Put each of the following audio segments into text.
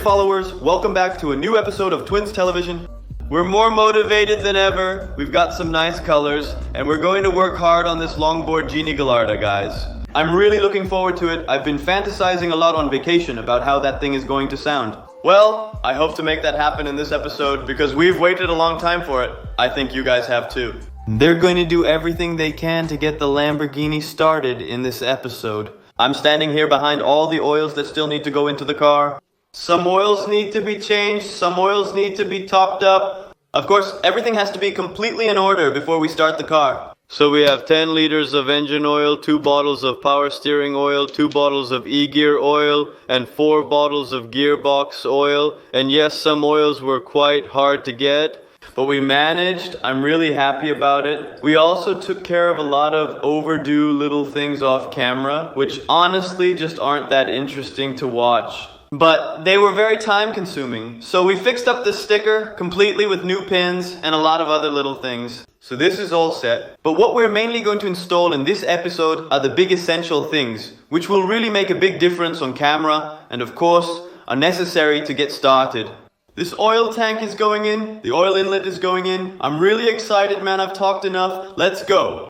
followers, welcome back to a new episode of Twins Television. We're more motivated than ever, we've got some nice colors, and we're going to work hard on this Lamborghini Gallardo, guys. I'm really looking forward to it. I've been fantasizing a lot on vacation about how that thing is going to sound. Well, I hope to make that happen in this episode because we've waited a long time for it. I think you guys have too. They're going to do everything they can to get the Lamborghini started in this episode. I'm standing here behind all the oils that still need to go into the car. Some oils need to be changed, some oils need to be topped up. Of course, everything has to be completely in order before we start the car. So we have 10 liters of engine oil, 2 bottles of power steering oil, 2 bottles of e-gear oil, and 4 bottles of Gearbox oil. And yes, some oils were quite hard to get, but we managed. I'm really happy about it. We also took care of a lot of overdue little things off camera, which honestly just aren't that interesting to watch. But they were very time consuming. So we fixed up the sticker completely with new pins and a lot of other little things. So this is all set. But what we're mainly going to install in this episode are the big essential things, which will really make a big difference on camera and of course are necessary to get started. This oil tank is going in, the oil inlet is going in. I'm really excited, man. I've talked enough. Let's go.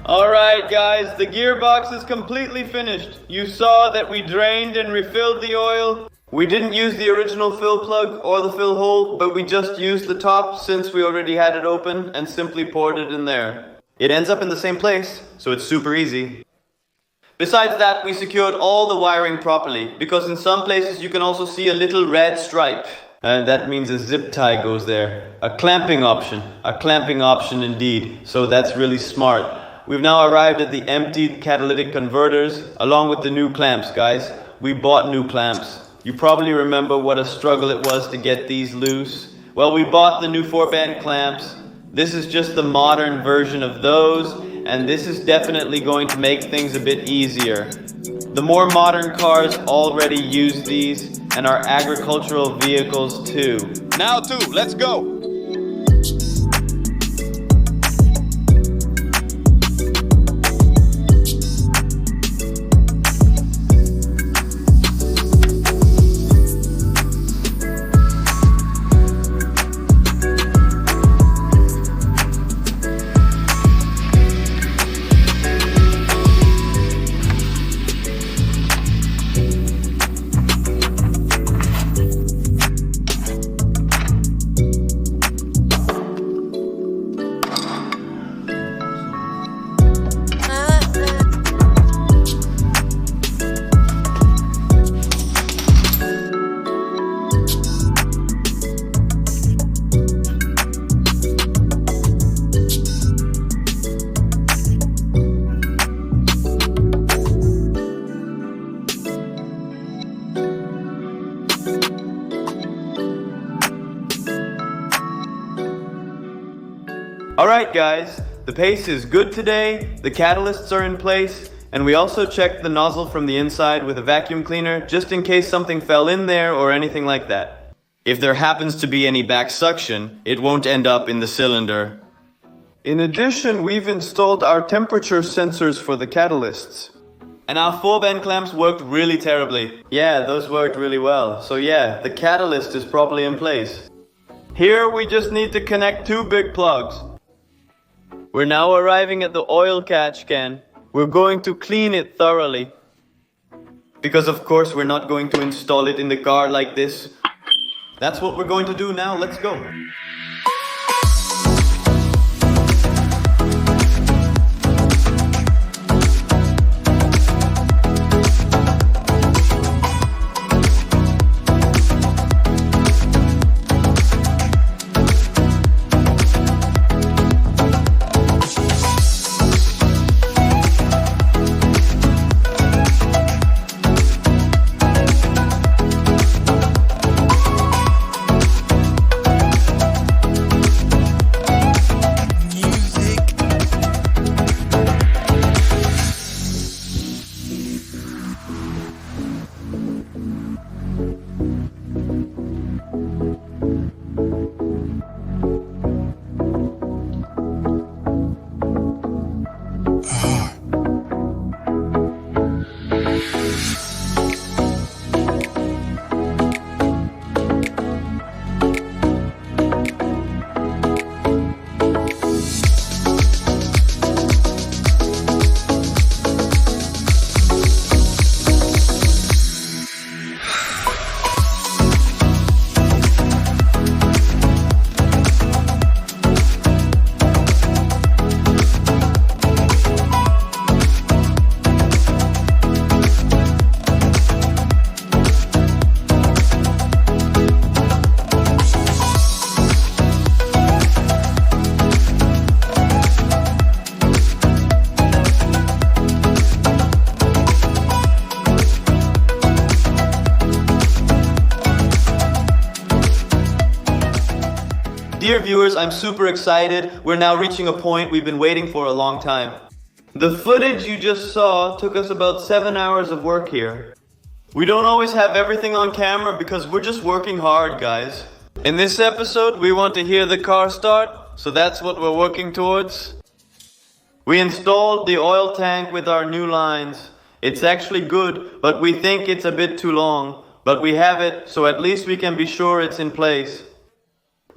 Alright guys, the gearbox is completely finished. You saw that we drained and refilled the oil. We didn't use the original fill plug or the fill hole, but we just used the top since we already had it open and simply poured it in there. It ends up in the same place, so it's super easy. Besides that, we secured all the wiring properly, because in some places you can also see a little red stripe. And that means a zip tie goes there. A clamping option indeed, so that's really smart. We've now arrived at the emptied catalytic converters, along with the new clamps, guys. We bought new clamps. You probably remember what a struggle it was to get these loose. Well, we bought the new 4-band clamps. This is just the modern version of those, and this is definitely going to make things a bit easier. The more modern cars already use these, and our agricultural vehicles too. Now too, let's go! Alright guys, the pace is good today, the catalysts are in place, and we also checked the nozzle from the inside with a vacuum cleaner just in case something fell in there or anything like that. If there happens to be any back suction, it won't end up in the cylinder. In addition, we've installed our temperature sensors for the catalysts. And our 4-bend clamps worked really terribly. Yeah, those worked really well. So yeah, the catalyst is properly in place. Here we just need to connect 2 big plugs. We're now arriving at the oil catch can. We're going to clean it thoroughly. Because of course we're not going to install it in the car like this. That's what we're going to do now, let's go. Dear viewers, I'm super excited. We're now reaching a point we've been waiting for a long time. The footage you just saw took us about 7 hours of work here. We don't always have everything on camera because we're just working hard, guys. In this episode, we want to hear the car start, so that's what we're working towards. We installed the oil tank with our new lines. It's actually good, but we think it's a bit too long. But we have it, so at least we can be sure it's in place.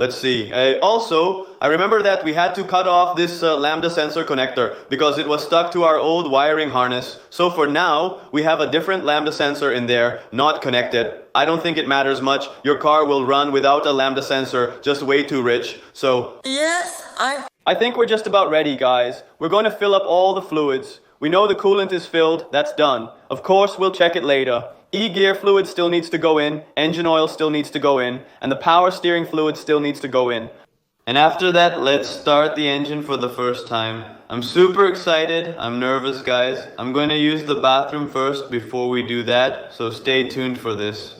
Let's see. Also, I remember that we had to cut off this lambda sensor connector because it was stuck to our old wiring harness. So for now, we have a different lambda sensor in there, not connected. I don't think it matters much. Your car will run without a lambda sensor, just way too rich. So yes, I think we're just about ready, guys. We're going to fill up all the fluids. We know the coolant is filled, that's done. Of course, we'll check it later. E-gear fluid still needs to go in, engine oil still needs to go in, and the power steering fluid still needs to go in. And after that, let's start the engine for the first time. I'm super excited, I'm nervous guys. I'm going to use the bathroom first before we do that, so stay tuned for this.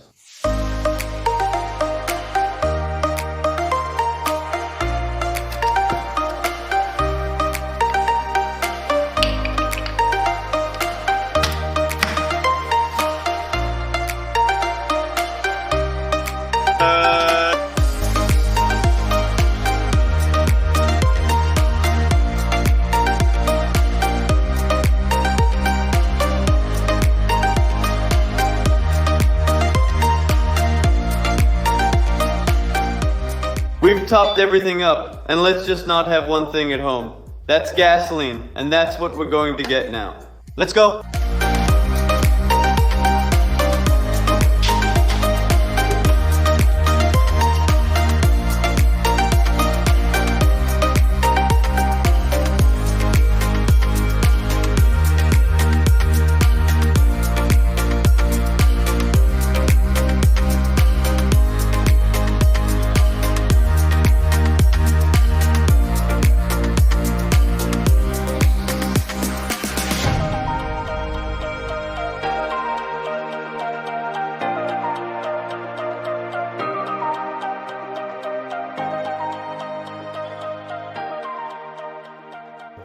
We've topped everything up, and let's just not have one thing at home. That's gasoline, and that's what we're going to get now. Let's go!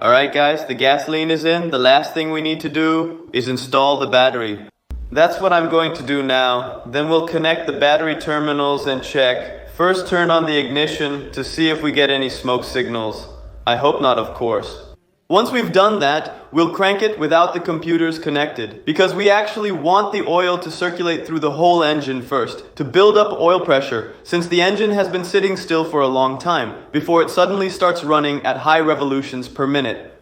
Alright guys, the gasoline is in. The last thing we need to do is install the battery. That's what I'm going to do now. Then we'll connect the battery terminals and check. First turn on the ignition to see if we get any smoke signals. I hope not, of course. Once we've done that, we'll crank it without the computers connected, because we actually want the oil to circulate through the whole engine first, to build up oil pressure, since the engine has been sitting still for a long time, before it suddenly starts running at high revolutions per minute.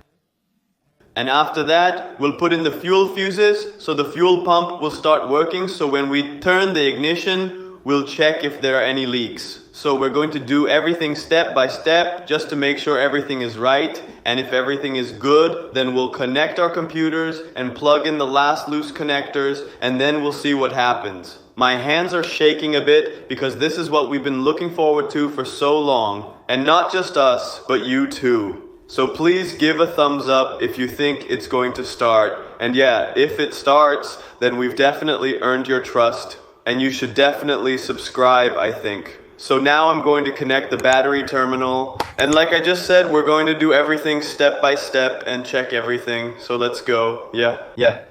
And after that, we'll put in the fuel fuses, so the fuel pump will start working, so when we turn the ignition, we'll check if there are any leaks. So we're going to do everything step by step just to make sure everything is right. And if everything is good, then we'll connect our computers and plug in the last loose connectors, and then we'll see what happens. My hands are shaking a bit because this is what we've been looking forward to for so long. And not just us, but you too. So please give a thumbs up if you think it's going to start. And yeah, if it starts, then we've definitely earned your trust. And you should definitely subscribe, I think. So now I'm going to connect the battery terminal. And like I just said, we're going to do everything step by step and check everything. So let's go. Yeah.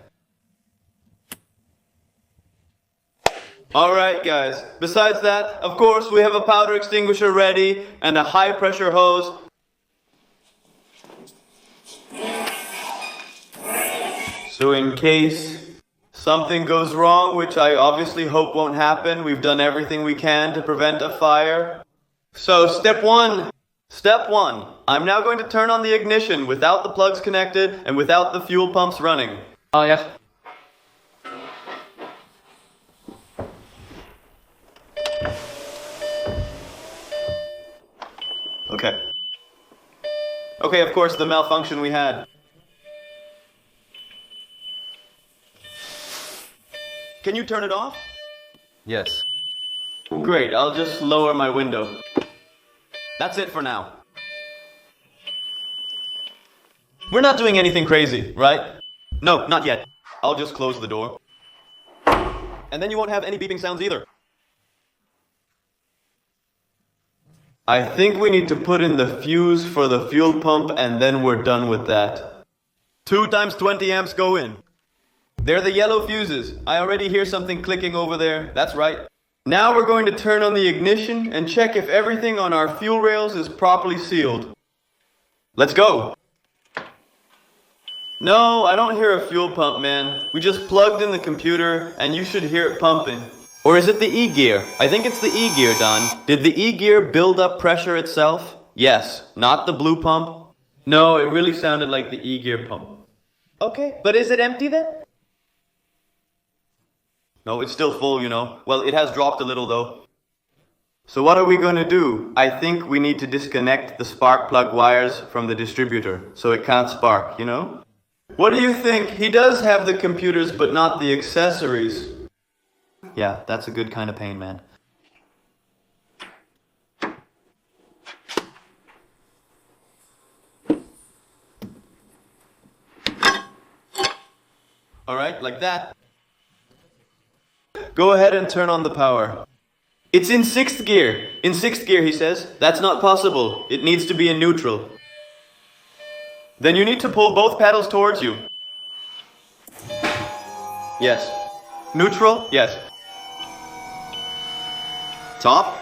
Alright guys, besides that, of course, we have a powder extinguisher ready and a high pressure hose. So in case something goes wrong, which I obviously hope won't happen, we've done everything we can to prevent a fire. So step one, I'm now going to turn on the ignition without the plugs connected and without the fuel pumps running. Oh, yes. Okay, of course, the malfunction we had. Can you turn it off? Yes. Great, I'll just lower my window. That's it for now. We're not doing anything crazy, right? No, not yet. I'll just close the door. And then you won't have any beeping sounds either. I think we need to put in the fuse for the fuel pump and then we're done with that. 2 times 20 amps go in. They're the yellow fuses. I already hear something clicking over there. That's right. Now we're going to turn on the ignition and check if everything on our fuel rails is properly sealed. Let's go. No, I don't hear a fuel pump, man. We just plugged in the computer and you should hear it pumping. Or is it the E-gear? I think it's the E-gear, Don. Did the E-gear build up pressure itself? Yes. Not the blue pump? No, it really sounded like the E-gear pump. Okay, but is it empty then? No, it's still full, you know. Well, it has dropped a little though. So what are we going to do? I think we need to disconnect the spark plug wires from the distributor, so it can't spark, you know? What do you think? He does have the computers, but not the accessories. Yeah, that's a good kind of pain, man. Alright, like that. Go ahead and turn on the power. It's in 6th gear. In 6th gear, he says. That's not possible. It needs to be in neutral. Then you need to pull both paddles towards you. Yes. Neutral? Yes. Top?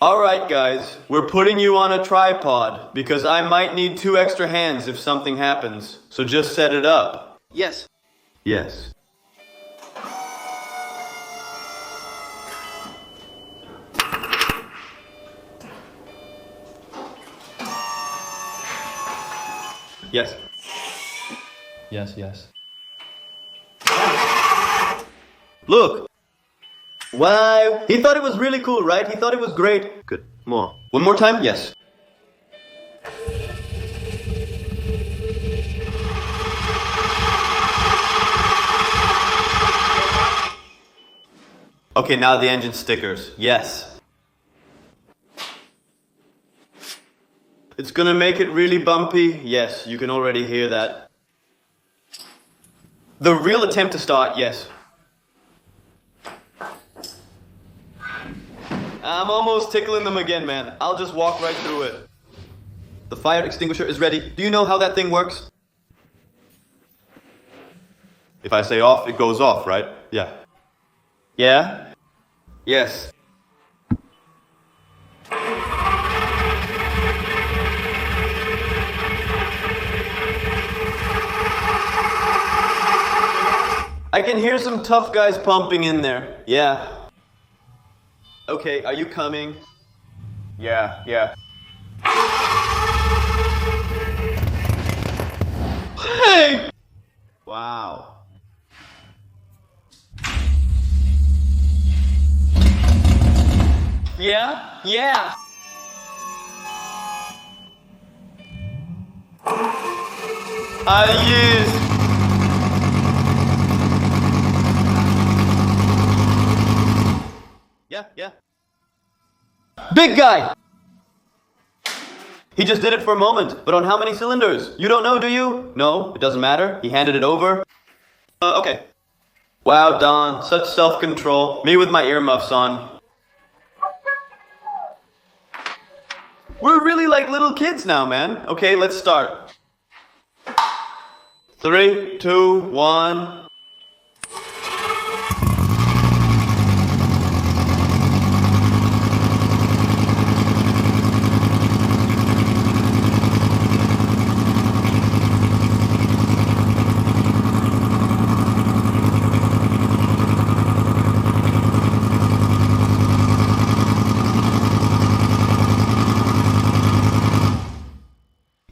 Alright guys, we're putting you on a tripod, because I might need 2 extra hands if something happens. So just set it up. Yes. Yes. Yes. Yes. Look! Wow! He thought it was really cool, right? He thought it was great. Good. More. One more time? Yes. Okay, now the engine stickers. Yes. It's gonna make it really bumpy. Yes, you can already hear that. The real attempt to start, yes. I'm almost tickling them again, man. I'll just walk right through it. The fire extinguisher is ready. Do you know how that thing works? If I say off, it goes off, right? Yeah. Yeah? Yes. I can hear some tough guys pumping in there. Yeah. Okay, are you coming? Yeah. Hey! Wow. Yeah. Yes. Yeah. Big guy! He just did it for a moment, but on how many cylinders? You don't know, do you? No, it doesn't matter. He handed it over. Okay. Wow, Don, such self-control. Me with my earmuffs on. We're really like little kids now, man. Okay, let's start. 3, 2, 1...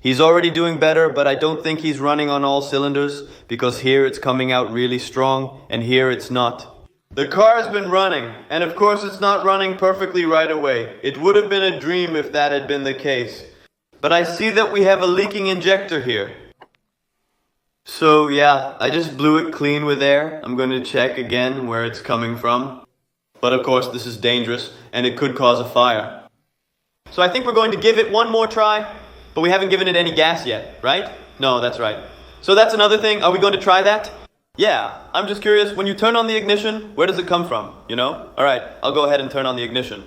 He's already doing better, but I don't think he's running on all cylinders, because here it's coming out really strong, and here it's not. The car's been running, and of course it's not running perfectly right away. It would have been a dream if that had been the case. But I see that we have a leaking injector here. So yeah, I just blew it clean with air. I'm going to check again where it's coming from. But of course this is dangerous, and it could cause a fire. So I think we're going to give it one more try. But we haven't given it any gas yet, right? No, that's right. So that's another thing. Are we going to try that? Yeah. I'm just curious, when you turn on the ignition, where does it come from? You know? Alright, I'll go ahead and turn on the ignition.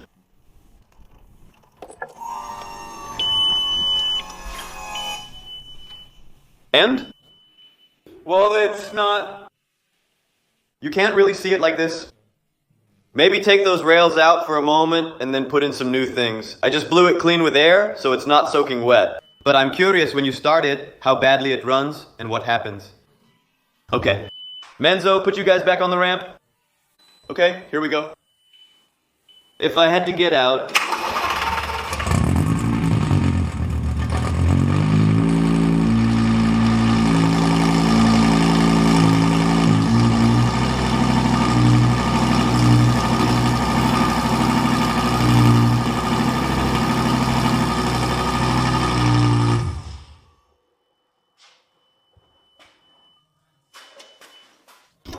And? Well, it's not... You can't really see it like this. Maybe take those rails out for a moment and then put in some new things. I just blew it clean with air, so it's not soaking wet. But I'm curious when you start it, how badly it runs and what happens. Okay. Menzo, put you guys back on the ramp. Okay, here we go. If I had to get out...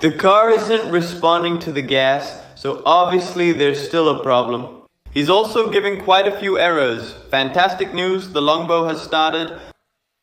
The car isn't responding to the gas, so obviously there's still a problem. He's also giving quite a few errors. Fantastic news, the longbow has started.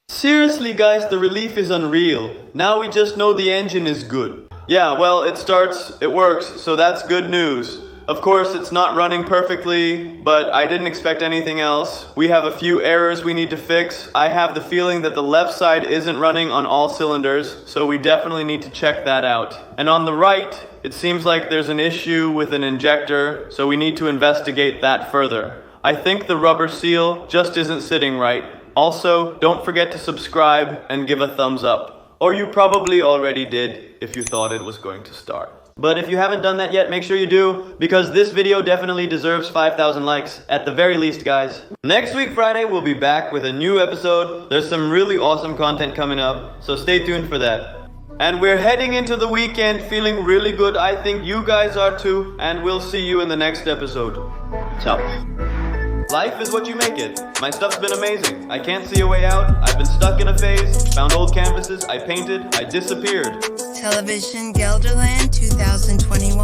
Seriously guys, the relief is unreal. Now we just know the engine is good. Yeah, well, it starts, it works, so that's good news. Of course, it's not running perfectly, but I didn't expect anything else. We have a few errors we need to fix. I have the feeling that the left side isn't running on all cylinders, so we definitely need to check that out. And on the right, it seems like there's an issue with an injector, so we need to investigate that further. I think the rubber seal just isn't sitting right. Also, don't forget to subscribe and give a thumbs up. Or you probably already did if you thought it was going to start. But if you haven't done that yet, make sure you do, because this video definitely deserves 5,000 likes, at the very least, guys. Next week, Friday, we'll be back with a new episode. There's some really awesome content coming up, so stay tuned for that. And we're heading into the weekend feeling really good. I think you guys are too, and we'll see you in the next episode. Ciao. Life is what you make it. My stuff's been amazing. I can't see a way out. I've been stuck in a phase. Found old canvases. I painted. I disappeared. Television Gelderland 2021.